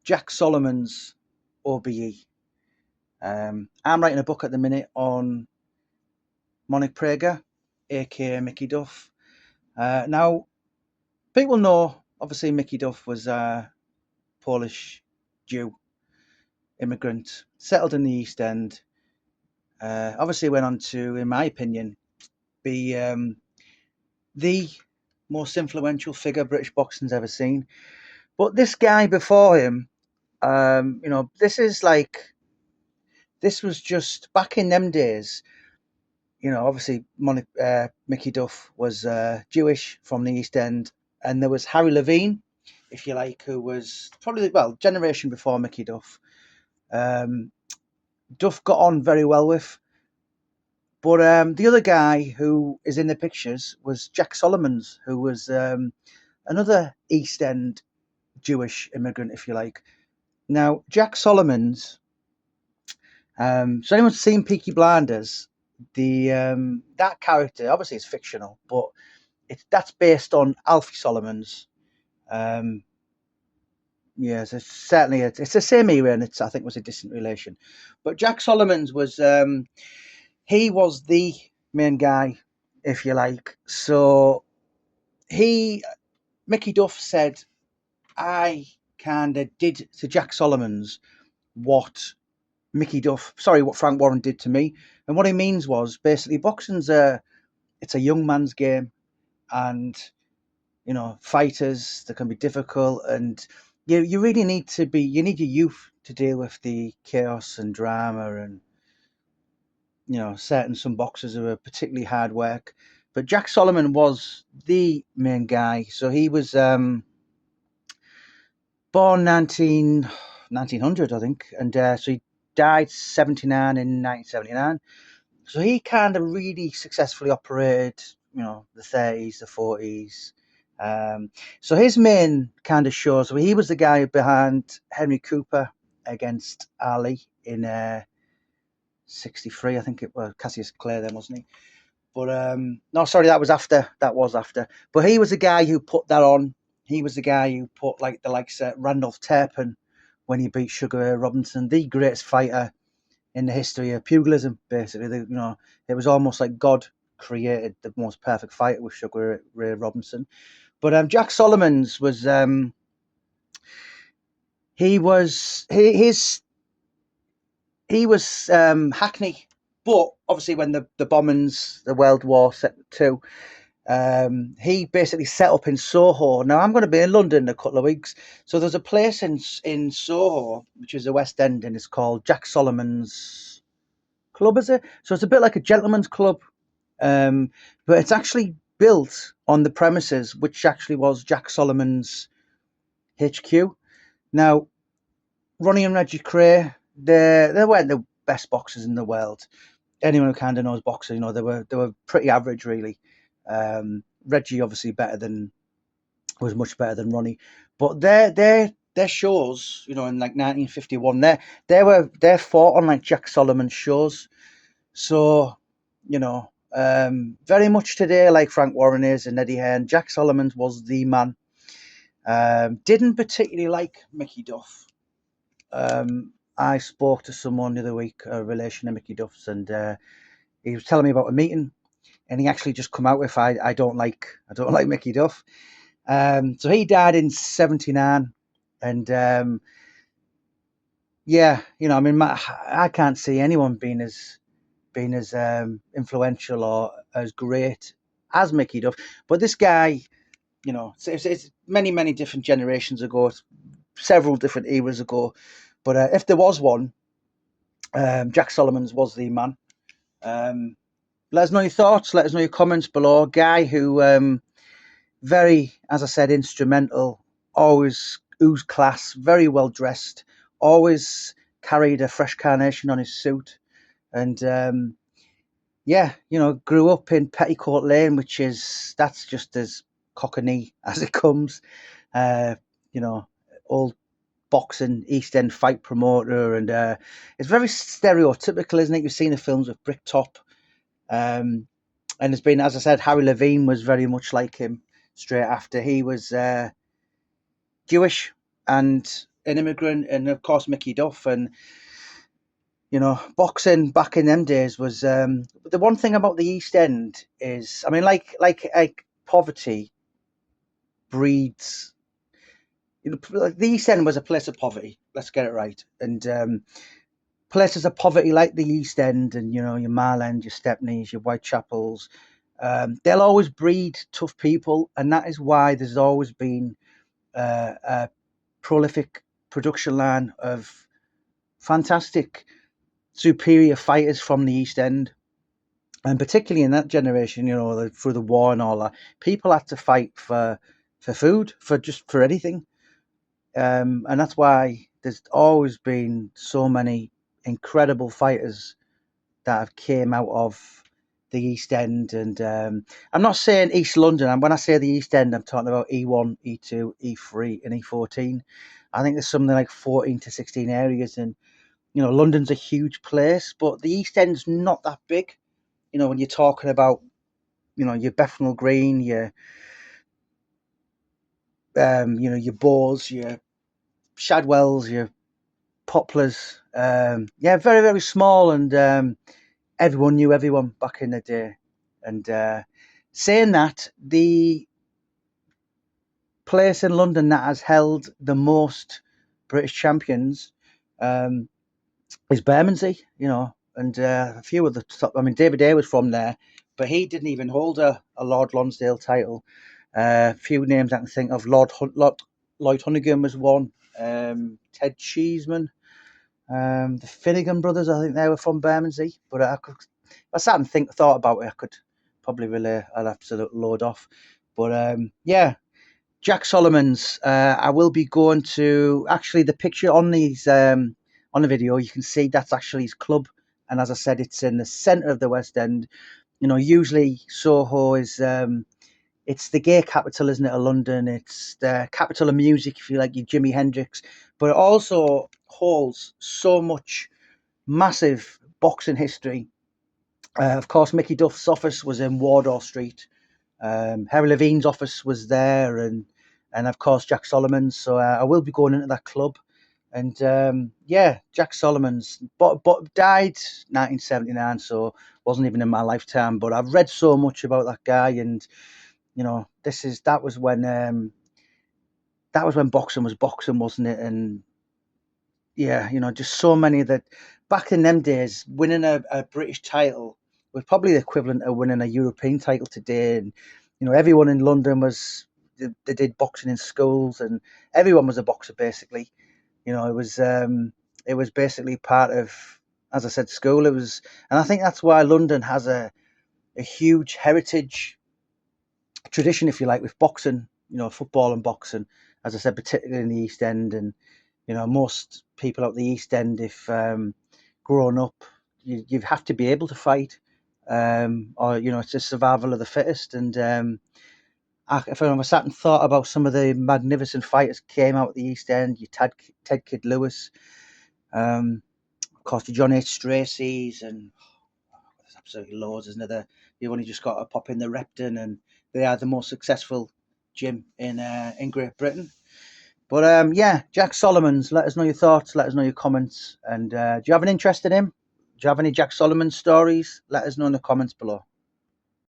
Jack Solomon's OBE. I'm writing a book at the minute on Monic Prager, aka Mickey Duff. Now, people know, obviously, Mickey Duff was a Polish Jew immigrant, settled in the East End. Obviously, went on to, in my opinion, be the most influential figure British boxing's ever seen. But this guy before him, this was just back in them days. Obviously, Mickey Duff was Jewish from the East End, and there was Harry Levine, if you like, who was probably, well, generation before Mickey Duff. Duff got on very well with, but the other guy who is in the pictures was Jack Solomons, who was another East End Jewish immigrant, if you like. Now, Jack Solomons. So anyone's seen Peaky Blinders? That character obviously is fictional, but that's based on Alfie Solomons. Yes, it's the same era, and I think was a distant relation. But Jack Solomons was he was the main guy, if you like. So Mickey Duff said, I kind of did to Jack Solomons what what Frank Warren did to me. And what he means was basically boxing's it's a young man's game, and fighters, they can be difficult, and you really need you need your youth to deal with the chaos and drama, and some boxers who are particularly hard work. But Jack Solomon was the main guy. So he was born 1900, I think, and so he died 79 in 1979. So he kind of really successfully operated, the 30s, the 40s. So his main kind of shows, he was the guy behind Henry Cooper against Ali in 63, I think it was Cassius Clay then, wasn't he? But no, sorry, that was after. But he was the guy who put that on. He was the guy who put like the likes of Randolph Turpin when he beat Sugar Ray Robinson, the greatest fighter in the history of pugilism. Basically, it was almost like God created the most perfect fighter with Sugar Ray Robinson. But Jack Solomons was he was Hackney. But obviously, when the bombings, the World War II, he basically set up in Soho. Now, I'm going to be in London in a couple of weeks. So there's a place in Soho, which is the West End, and it's called Jack Solomon's Club, is it? So it's a bit like a gentleman's club. But it's actually built on the premises, which actually was Jack Solomon's HQ. Now, Ronnie and Reggie Cray, they weren't the best boxers in the world. Anyone who kind of knows boxing, they were pretty average, really. Reggie obviously was much better than Ronnie, but their shows, in like 1951, they fought on like Jack Solomon's shows. So, very much today, like Frank Warren is and Eddie Hearn, Jack Solomons was the man. Didn't particularly like Mickey Duff. I spoke to someone the other week, a relation of Mickey Duff's, and he was telling me about a meeting, and he actually just come out with, I don't like Mickey Duff. So he died in 79, and I can't see anyone being as influential or as great as Mickey Duff. But this guy, it's many different generations ago, several different eras ago. But if there was one, Jack Solomons was the man. Let us know your thoughts. Let us know your comments below. Guy who, very, as I said, instrumental, always oozed class, very well dressed, always carried a fresh carnation on his suit. And, grew up in Petticoat Lane, that's just as cockney as it comes. Old boxing East End fight promoter, and it's very stereotypical, isn't it? You've seen the films with Bricktop, and there's been, as I said, Harry Levine was very much like him straight after. He was Jewish, and an immigrant, and of course Mickey Duff. And boxing back in them days was the one thing about the East End is, I mean, like poverty breeds. Like the East End was a place of poverty. Let's get it right. And places of poverty like the East End, and your Mile End, your Stepneys, your Whitechapels, they'll always breed tough people, and that is why there's always been a prolific production line of fantastic, superior fighters from the East End. And particularly in that generation, through the war and all that, people had to fight for food, for anything. And that's why there's always been so many incredible fighters that have came out of the East End. And I'm not saying East London. And when I say the East End, I'm talking about E1, E2, E3, and E14. I think there's something like 14 to 16 areas. And, London's a huge place, but the East End's not that big. When you're talking about, your Bethnal Green, your Bows, your Shadwells, your Poplars. Yeah, very, very small, and everyone knew everyone back in the day. And saying that, the place in London that has held the most British champions um, is Bermondsey, and a few of the top. I mean, David Day was from there, but he didn't even hold a Lord Lonsdale title. A few names I can think of: Lloyd Honeyghan was one. Ted Cheeseman, the Finnegan brothers, I think they were from Bermondsey. But I sat and thought about it. I could probably relay an absolute load off. But yeah, Jack Solomon's. I will be going to actually the picture on these on the video. You can see that's actually his club, and as I said, it's in the centre of the West End. Usually Soho is it's the gay capital, isn't it, of London? It's the capital of music, if you like, your Jimi Hendrix, but it also holds so much massive boxing history. Of course, Mickey Duff's office was in Wardour Street. Harry Levine's office was there, and of course Jack Solomon's. So I will be going into that club. And yeah, Jack Solomon's, but died 1979, so wasn't even in my lifetime. But I've read so much about that guy, and that was when boxing was boxing, wasn't it? And yeah, just so many that back in them days, winning a British title was probably the equivalent of winning a European title today. And everyone in London they did boxing in schools, and everyone was a boxer basically. It was basically part of, as I said, school. And I think that's why London has a huge heritage tradition, if you like, with boxing. Football and boxing, as I said, particularly in the East End. And most people out the East End, if growing up, you have to be able to fight, or it's a survival of the fittest. And if I sat and thought about some of the magnificent fighters came out of the East End, you Ted Kid Lewis, of course, your John H. Stracey's, and there's absolutely loads, isn't there? You've only just got to pop in the Repton, and they are the most successful gym in Great Britain. But yeah, Jack Solomon's. Let us know your thoughts. Let us know your comments. And do you have an interest in him? Do you have any Jack Solomon stories? Let us know in the comments below.